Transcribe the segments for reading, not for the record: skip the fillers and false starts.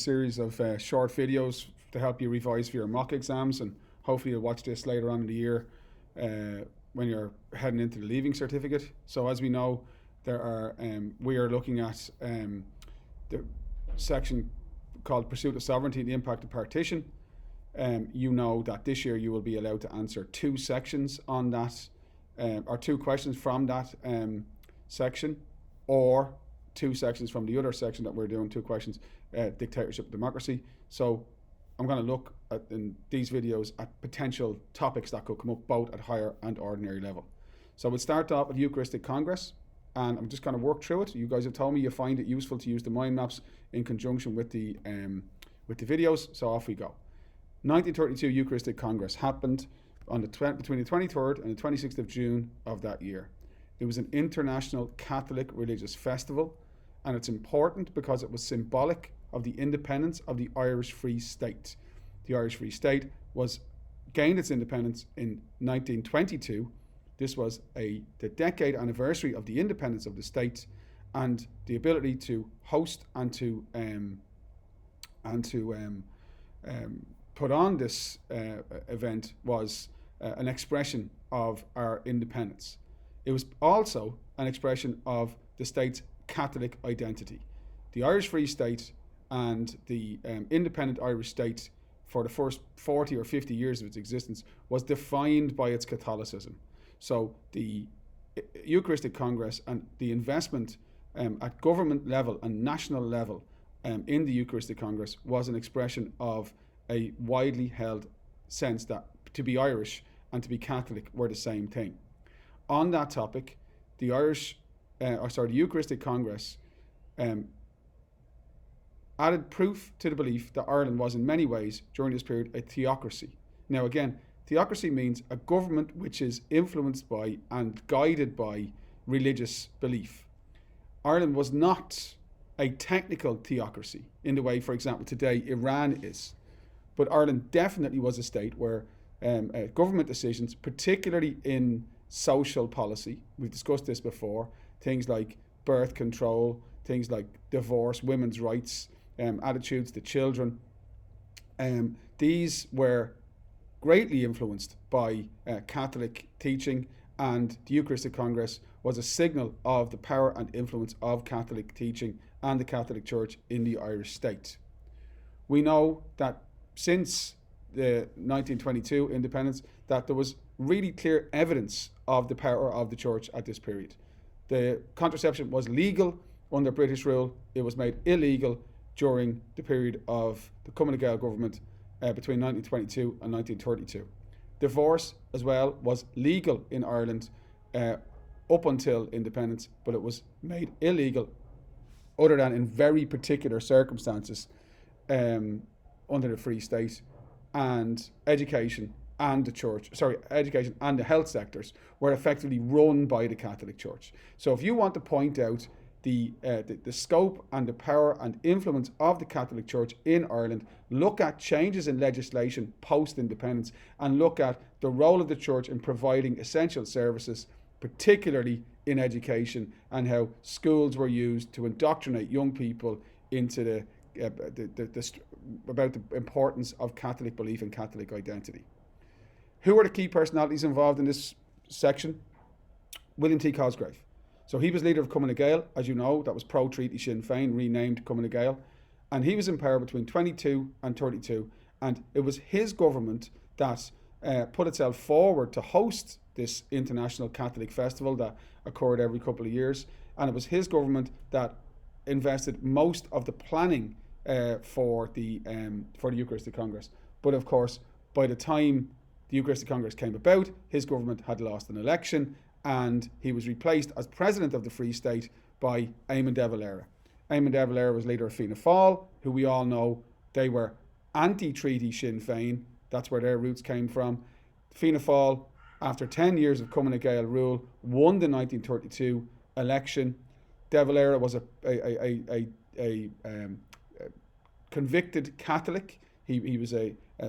series of short videos to help you revise for your mock exams, and hopefully you'll watch this later on in the year when you're heading into the leaving certificate. So as we know, we are looking at the section called Pursuit of Sovereignty and the Impact of Partition. You know that this year you will be allowed to answer two sections on that, or two questions from that section, or two sections from the other section that we're doing, two questions, dictatorship and democracy. So I'm going to look at, in these videos, at potential topics that could come up both at higher and ordinary level. So we'll start off with Eucharistic Congress, and I'm just going to work through it. You guys have told me you find it useful to use the mind maps in conjunction with the videos, so off we go. 1932 Eucharistic Congress happened on between the 23rd and the 26th of June of that year. It was an international Catholic religious festival, and it's important because it was symbolic of the independence of the Irish Free State. The Irish Free State gained its independence in 1922. This was the decade anniversary of the independence of the state, and the ability to host and to put on this event was an expression of our independence. It was also an expression of the state's Catholic identity. The Irish Free State and the independent Irish state, for the first 40 or 50 years of its existence, was defined by its Catholicism. So the Eucharistic Congress and the investment at government level and national level in the Eucharistic Congress was an expression of a widely held sense that to be Irish and to be Catholic were the same thing. On that topic, the Eucharistic Congress added proof to the belief that Ireland was in many ways, during this period, a theocracy. Now again, theocracy means a government which is influenced by and guided by religious belief. Ireland was not a technical theocracy in the way, for example, today Iran is. But Ireland definitely was a state where government decisions, particularly in social policy, we've discussed this before, things like birth control, things like divorce, women's rights, attitudes to children, these were greatly influenced by Catholic teaching, and the Eucharistic Congress was a signal of the power and influence of Catholic teaching and the Catholic Church in the Irish state. We know that since the 1922 independence, that there was really clear evidence of the power of the Church at this period. The contraception was legal under British rule. It was made illegal during the period of the Cumann na Gael government between 1922 and 1932. Divorce as well was legal in Ireland up until independence, but it was made illegal other than in very particular circumstances under the Free State. And education and the health sectors were effectively run by the Catholic Church. So if you want to point out the scope and the power and influence of the Catholic Church in Ireland, look at changes in legislation post-independence and look at the role of the Church in providing essential services, particularly in education, and how schools were used to indoctrinate young people into about the importance of Catholic belief and Catholic identity. Who are the key personalities involved in this section? William T. Cosgrave. So he was leader of Cumann na Gael, as you know, that was pro-treaty Sinn Féin, renamed Cumann na Gael, and he was in power between 22 and 32, and it was his government that put itself forward to host this international Catholic festival that occurred every couple of years, and it was his government that invested most of the planning for the Eucharistic Congress. But of course, by the time the Eucharistic Congress came about, his government had lost an election, and he was replaced as president of the Free State by Eamon de Valera. Eamon de Valera was leader of Fianna Fáil, who we all know they were anti-treaty Sinn Féin. That's where their roots came from. Fianna Fáil, after 10 years of Cumann na Gael rule, won the 1932 election. De Valera was a convicted Catholic. He was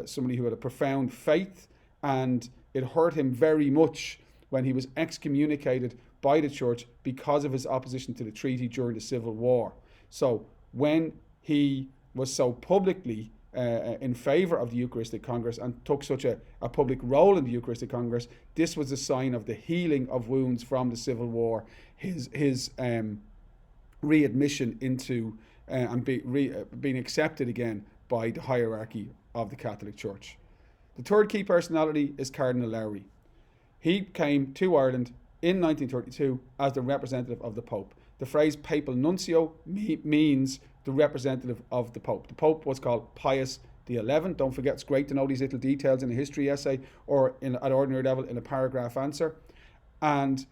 somebody who had a profound faith, and it hurt him very much when he was excommunicated by the Church because of his opposition to the treaty during the Civil War. So when he was so publicly in favour of the Eucharistic Congress and took such a public role in the Eucharistic Congress, this was a sign of the healing of wounds from the Civil War, his readmission into and being accepted again by the hierarchy of the Catholic Church. The third key personality is Cardinal Lowry. He came to Ireland in 1932 as the representative of the Pope. The phrase papal nuncio means the representative of the Pope. The Pope was called Pius XI. Don't forget, it's great to know these little details in a history essay or at ordinary level in a paragraph answer. And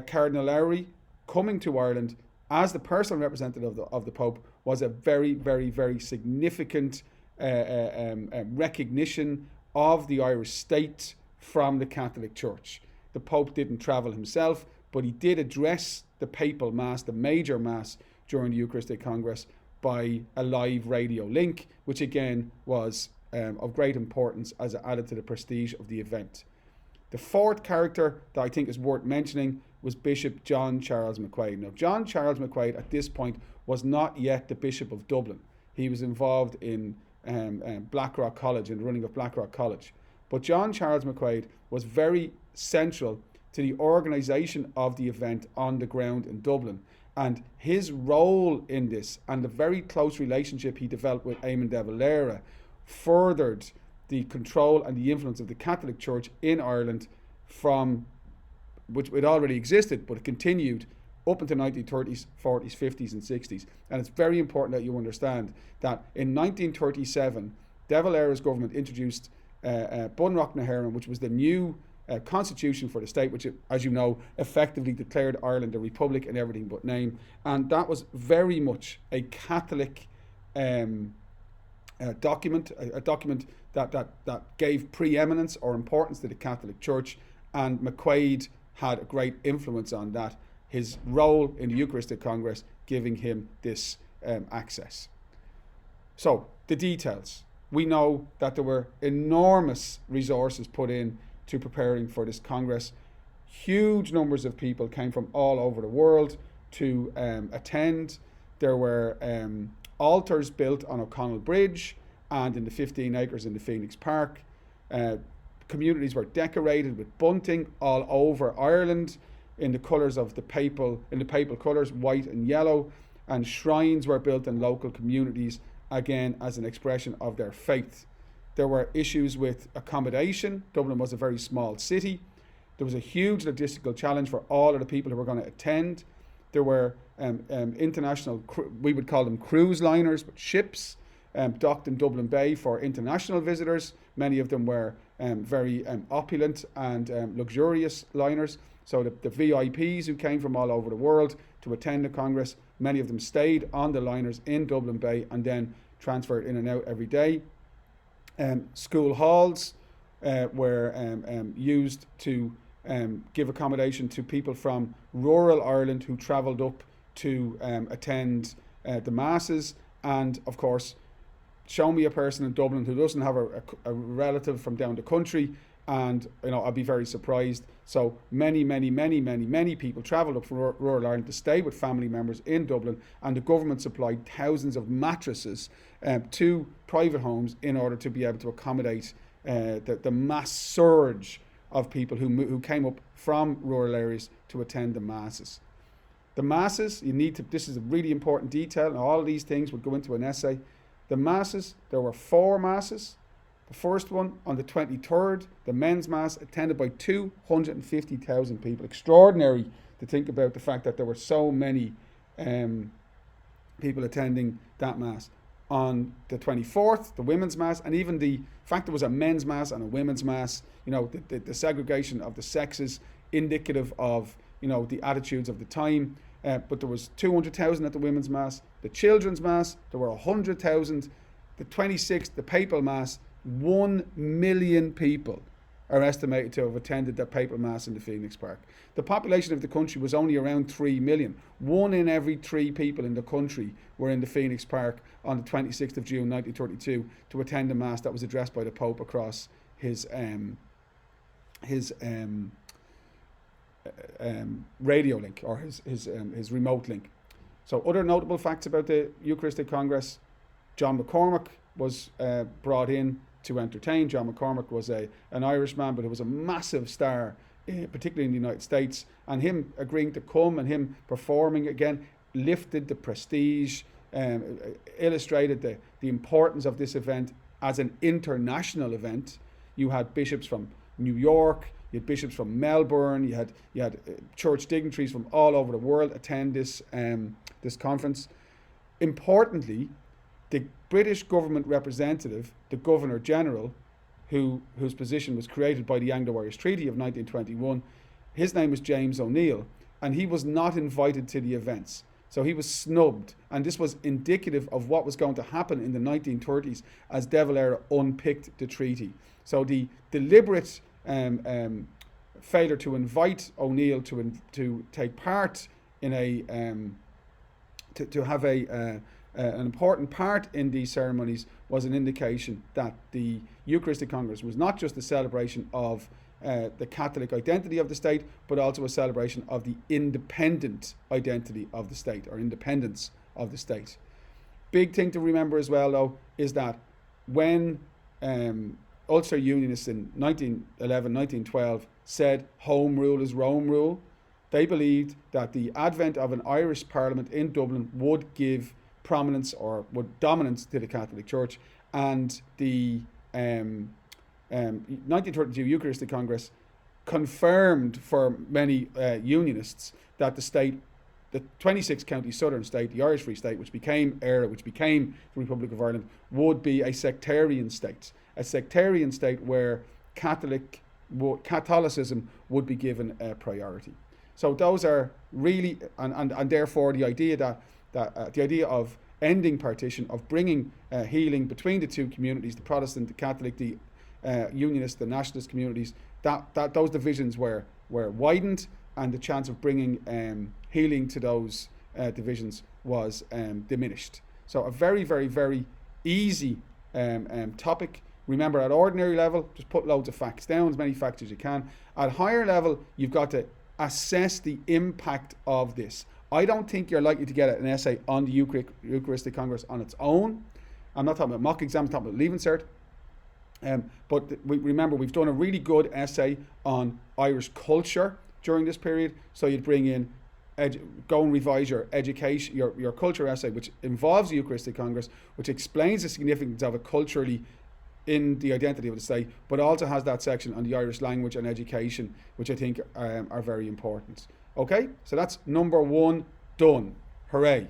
Cardinal Lowry, coming to Ireland as the personal representative of the Pope, was a very, very, very significant recognition of the Irish state from the Catholic Church. The Pope didn't travel himself, but he did address the papal mass, the major mass, during the Eucharistic Congress by a live radio link, which again was of great importance as it added to the prestige of the event. The fourth character that I think is worth mentioning was Bishop John Charles McQuaid. Now, John Charles McQuaid at this point was not yet the Bishop of Dublin. He was involved in Blackrock College, in the running of Blackrock College. But John Charles McQuaid was very central to the organisation of the event on the ground in Dublin. And his role in this and the very close relationship he developed with Eamon de Valera furthered the control and the influence of the Catholic Church in Ireland, from which it already existed, but it continued up into the 1930s, 40s, 50s and 60s. And it's very important that you understand that in 1937, de Valera's government introduced Bunreacht na hÉireann, which was the new constitution for the state, which, as you know, effectively declared Ireland a republic in everything but name. And that was very much a Catholic document, a document that gave preeminence or importance to the Catholic Church, and McQuaid had a great influence on that, his role in the Eucharistic Congress giving him this access. So, the details. We know that there were enormous resources put in to preparing for this Congress. Huge numbers of people came from all over the world to attend. There were altars built on O'Connell Bridge and in the 15 acres in the Phoenix Park. Communities were decorated with bunting all over Ireland in the colours of the papal colours, white and yellow, and shrines were built in local communities, again as an expression of their faith. There were issues with accommodation. Dublin was a very small city. There was a huge logistical challenge for all of the people who were going to attend. There were international, we would call them cruise liners, but ships docked in Dublin Bay for international visitors. Many of them were very opulent and luxurious liners. So the VIPs who came from all over the world to attend the Congress, many of them stayed on the liners in Dublin Bay and then transferred in and out every day. School halls were used to give accommodation to people from rural Ireland who travelled up to attend the masses. And of course, show me a person in Dublin who doesn't have a relative from down the country, and I'll be very surprised. So many people travelled up from rural Ireland to stay with family members in Dublin, and the government supplied thousands of mattresses to private homes in order to be able to accommodate the mass surge of people who came up from rural areas to attend the masses. The masses, this is a really important detail, and all of these things would go into an essay. The masses, there were 4 masses. The first one on the 23rd, the men's mass, attended by 250,000 people. Extraordinary to think about the fact that there were so many people attending that mass. On the 24th, the women's mass, and even the fact there was a men's mass and a women's mass, the segregation of the sexes, indicative of, the attitudes of the time. But there was 200,000 at the women's mass. The children's mass, there were 100,000. The 26th, the papal mass, 1 million people are estimated to have attended the papal mass in the Phoenix Park. The population of the country was only around 3 million. 1 in every 3 people in the country were in the Phoenix Park on the 26th of June 1932 to attend a mass that was addressed by the Pope across his radio link, or his remote link. So other notable facts about the Eucharistic Congress: John McCormack was brought in to entertain. John McCormack was an Irishman, but he was a massive star, particularly in the United States. And him agreeing to come and him performing again lifted the prestige, illustrated the importance of this event as an international event. You had bishops from New York, you had bishops from Melbourne, you had church dignitaries from all over the world attend this conference. Importantly, the British government representative, the Governor General, whose position was created by the Anglo-Irish Treaty of 1921, his name was James O'Neill, and he was not invited to the events. So he was snubbed, and this was indicative of what was going to happen in the 1930s as De Valera unpicked the treaty. So the deliberate failure to invite O'Neill to take part in to have an important part in these ceremonies was an indication that the Eucharistic Congress was not just a celebration of the Catholic identity of the state, but also a celebration of the independent identity of the state, or independence of the state. Big thing to remember as well, though, is that when Ulster Unionists in 1911, 1912 said home rule is Rome rule, they believed that the advent of an Irish Parliament in Dublin would give prominence or would dominance to the Catholic Church, and the 1932 Eucharistic Congress confirmed for many Unionists that the state, the 26 county southern state, the Irish Free State, which became Éire, which became the Republic of Ireland, would be a sectarian state where Catholicism would be given a priority. So those are really, and therefore the idea that the idea of ending partition, of bringing healing between the two communities, the Protestant, the Catholic, the Unionist, the nationalist communities, that those divisions were widened, and the chance of bringing healing to those divisions was diminished. So a very, very, very easy topic. Remember, at ordinary level, just put loads of facts down, as many facts as you can. At higher level, you've got to assess the impact of this. I don't think you're likely to get an essay on the Eucharistic Congress on its own. I'm not talking about mock exams, I'm talking about Leaving Cert. But remember, we've done a really good essay on Irish culture during this period. So you'd bring in, go and revise your education, your culture essay, which involves the Eucharistic Congress, which explains the significance of it culturally in the identity of the state, but also has that section on the Irish language and education, which I think are very important. Okay, so that's number one done. Hooray.